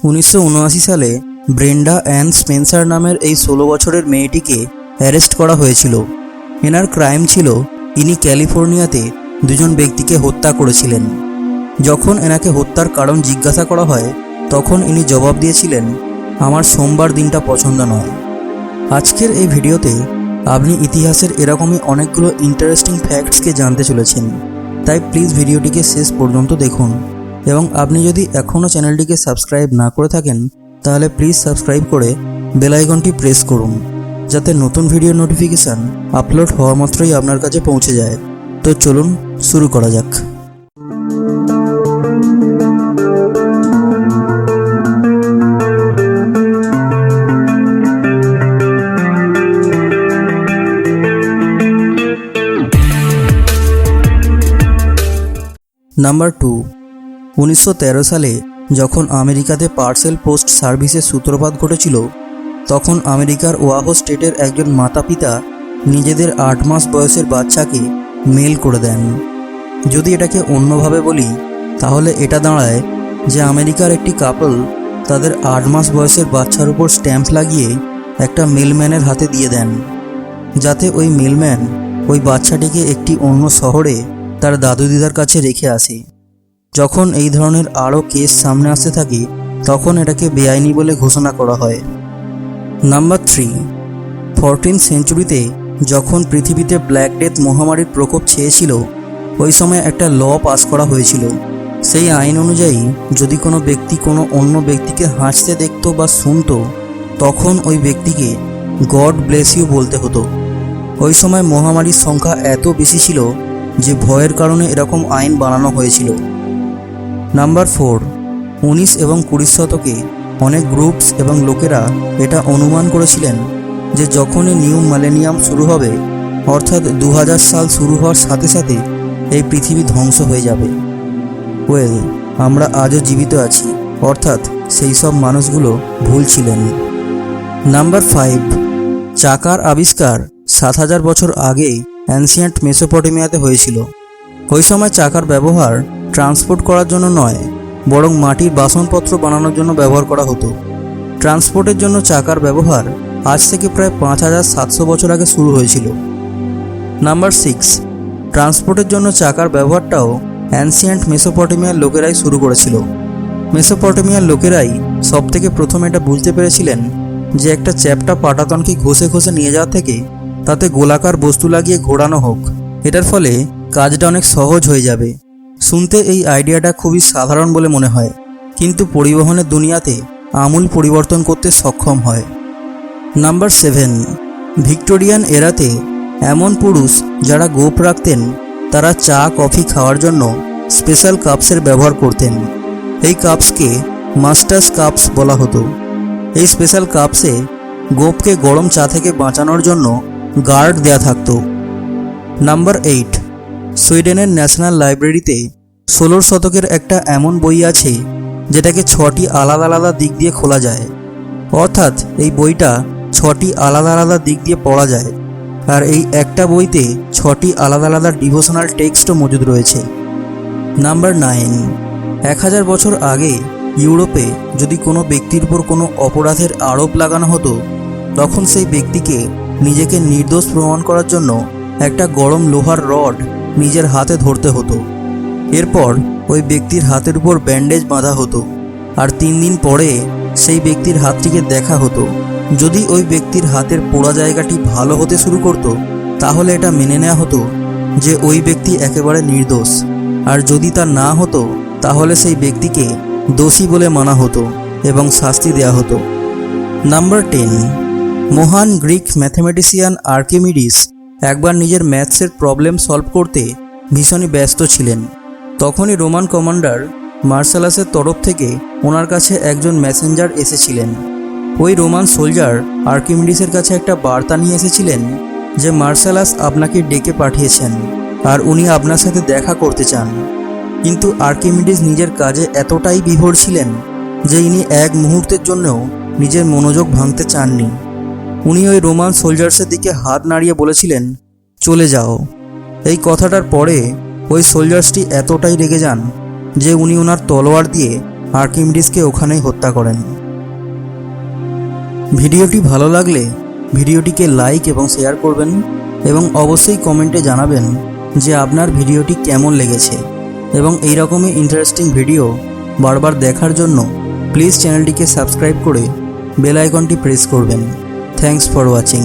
1979 সালে Brenda an Spencer নামের এই 16 বছরের মেয়েটিকে অ্যারেস্ট করা হয়েছিল। এনার ক্রাইম ছিল ইনি ক্যালিফোর্নিয়াতে দুজন ব্যক্তিকে হত্যা করেছিলেন। যখন এনাকে হত্যার কারণ জিজ্ঞাসা করা হয় তখন ইনি জবাব দিয়েছিলেন, আমার সোমবার দিনটা পছন্দ নয়। আজকের এই ভিডিওতে আপনি ইতিহাসের এরকমই অনেকগুলো ইন্টারেস্টিং ফ্যাক্টসকে জানতে চলেছেন, তাই প্লিজ ভিডিওটিকে শেষ পর্যন্ত দেখুন। এবং আপনি যদি এখনও চ্যানেলটিকে সাবস্ক্রাইব না করে থাকেন তাহলে প্লিজ সাবস্ক্রাইব করে বেল আইকনটি প্রেস করুন, যাতে নতুন ভিডিও নোটিফিকেশান আপলোড হওয়া মাত্রই আপনার কাছে পৌঁছে যায়। তো চলুন শুরু করা যাক। নাম্বার 2, 1913 সালে যখন আমেরিকাতে পার্সেল পোস্ট সার্ভিসের সূত্রপাত ঘটেছিল, তখন আমেরিকার ওয়াহো স্টেটের একজন মাতা পিতা নিজেদের 8 মাস বয়সের বাচ্চাকে মেল করে দেন। যদি এটাকে অন্যভাবে বলি তাহলে এটা দাঁড়ায় যে আমেরিকার একটি কাপল তাদের 8 মাস বয়সের বাচ্চার উপর স্ট্যাম্প লাগিয়ে একটা মেলম্যানের হাতে দিয়ে দেন, যাতে ওই মেলম্যান ওই বাচ্চাটিকে একটি অন্য শহরে তার দাদু দিদার কাছে রেখে আসে। যখন এই ধরনের আরও কেস সামনে আসতে থাকে তখন এটাকে বেআইনি বলে ঘোষণা করা হয়। নাম্বার 3, 14th সেঞ্চুরিতে যখন পৃথিবীতে ব্ল্যাক ডেথ মহামারীর প্রকোপ ছেয়েছিল, ওই সময় একটা ল পাস করা হয়েছিল। সেই আইন অনুযায়ী যদি কোনো ব্যক্তি কোনো অন্য ব্যক্তিকে হাসতে দেখত বা শুনত, তখন ওই ব্যক্তিকে গড ব্লেস ইউ বলতে হতো। ওই সময় মহামারীর সংখ্যা এত বেশি ছিল যে ভয়ের কারণে এরকম আইন বানানো হয়েছিল। নাম্বার 4, 19 এবং 20 শতকে অনেক গ্রুপস এবং লোকেরা এটা অনুমান করেছিলেন যে যখনই নিউ মিলেনিয়াম শুরু হবে, অর্থাৎ 2000 সাল শুরু হওয়ার সাথে সাথে এই পৃথিবী ধ্বংস হয়ে যাবে। আমরা আজও জীবিত আছি, অর্থাৎ সেই সব মানুষগুলো ভুল ছিলেন। নাম্বার 5, চাকার আবিষ্কার 7000 বছর আগে অ্যানসিয়েন্ট মেসোপটেমিয়াতে হয়েছিল। ওই সময় চাকার ব্যবহার ট্রান্সপোর্ট করার জন্য নয়, বরং মাটির বাসনপত্র বানানোর জন্য ব্যবহার করা হতো। ট্রান্সপোর্টের জন্য চাকার ব্যবহার আজ থেকে প্রায় 5700 বছর আগে শুরু হয়েছিল। নাম্বার 6, ট্রান্সপোর্টের জন্য চাকার ব্যবহারটাও অ্যানসিয়েন্ট মেসোপটেমিয়ার লোকেরাই শুরু করেছিল। মেসোপটেমিয়ার লোকেরাই সবথেকে প্রথম এটা বুঝতে পেরেছিলেন যে একটা চ্যাপ্টা পাটাতনকে ঘষে ঘষে নিয়ে যাওয়া থেকে তাতে গোলাকার বস্তু লাগিয়ে ঘোরানো হোক, এটার ফলে কাজটা অনেক সহজ হয়ে যাবে। শুনতে এই আইডিয়াটা খুবই সাধারণ বলে মনে হয়, কিন্তু পরিবহনের দুনিয়াতে আমূল পরিবর্তন করতে সক্ষম হয়। নাম্বার 7, ভিক্টোরিয়ান এরাতে এমন পুরুষ যারা গোঁফ রাখতেন তারা চা কফি খাওয়ার জন্য স্পেশাল কাপসের ব্যবহার করতেন। এই কাপসকে মাস্টার্স কাপস বলা হতো। এই স্পেশাল কাপসে গোঁফকে গরম চা থেকে বাঁচানোর জন্য গার্ড দেয়া থাকতো। নাম্বার 8, সুইডেনের ন্যাশনাল লাইব্রেরিতে 16 শতকের একটা এমন বই আছে যেটাকে 6টি আলাদা আলাদা দিক দিয়ে খোলা যায়, অর্থাৎ এই বইটা 6টি আলাদা আলাদা দিক দিয়ে পড়া যায়। আর এই একটা বইতে 6টি আলাদা আলাদা ডিভোশনাল টেক্সটও মজুদ রয়েছে। নাম্বার 9, 1000 বছর আগে ইউরোপে যদি কোনো ব্যক্তির উপর কোনো অপরাধের আরোপ লাগানো হতো, তখন সেই ব্যক্তিকে নিজেকে নির্দোষ প্রমাণ করার জন্য একটা গরম লোহার রড নিজের হাতে ধরতে হতো। এরপর ওই ব্যক্তির হাতের উপর ব্যান্ডেজ বাঁধা হতো, আর 3 দিন পরে সেই ব্যক্তির হাতটিকে দেখা হতো। যদি ওই ব্যক্তির হাতের পোড়া জায়গাটি ভালো হতে শুরু করত, তাহলে এটা মেনে নেওয়া হতো যে ওই ব্যক্তি একেবারে নির্দোষ, আর যদি তা না হতো তাহলে সেই ব্যক্তিকে দোষী বলে মানা হতো এবং শাস্তি দেওয়া হতো। নাম্বার 10, মহান গ্রিক ম্যাথমেটিশিয়ান আর্কিমিডিস একবার নিজের ম্যাথসের প্রবলেম সলভ করতে ভীষণই ব্যস্ত ছিলেন। তখনই রোমান কমান্ডার মার্শালাসের তরফ থেকে ওনার কাছে একজন মেসেঞ্জার এসেছিলেন। ওই রোমান সোলজার আর্কিমিডিসের কাছে একটা বার্তা নিয়ে এসেছিলেন যে মার্শালাস আপনাকে ডেকে পাঠিয়েছেন আর উনি আপনার সাথে দেখা করতে চান। কিন্তু আর্কিমিডিস নিজের কাজে এতটাই বিভোর ছিলেন যে ইনি এক মুহূর্তের জন্যও নিজের মনোযোগ ভাঙতে চাননি। উনি ওই রোমান সোলজার্সের দিকে হাত নাড়িয়ে বলেছিলেন, চলে যাও। এই কথাটার পরে ওই সোলজার্সটি এতটাই রেগে যান যে উনি ওনার তলোয়ার দিয়ে আর্কিমিডিসকে ওখানেই হত্যা করেন। ভিডিওটি ভালো লাগলে ভিডিওটিকে লাইক এবং শেয়ার করবেন এবং অবশ্যই কমেন্টে জানাবেন যে আপনার ভিডিওটি কেমন লেগেছে এবং এই রকমই ইন্টারেস্টিং ভিডিও বারবার দেখার জন্য প্লিজ চ্যানেলটিকে সাবস্ক্রাইব করে বেল আইকনটি প্রেস করবেন। Thanks for watching.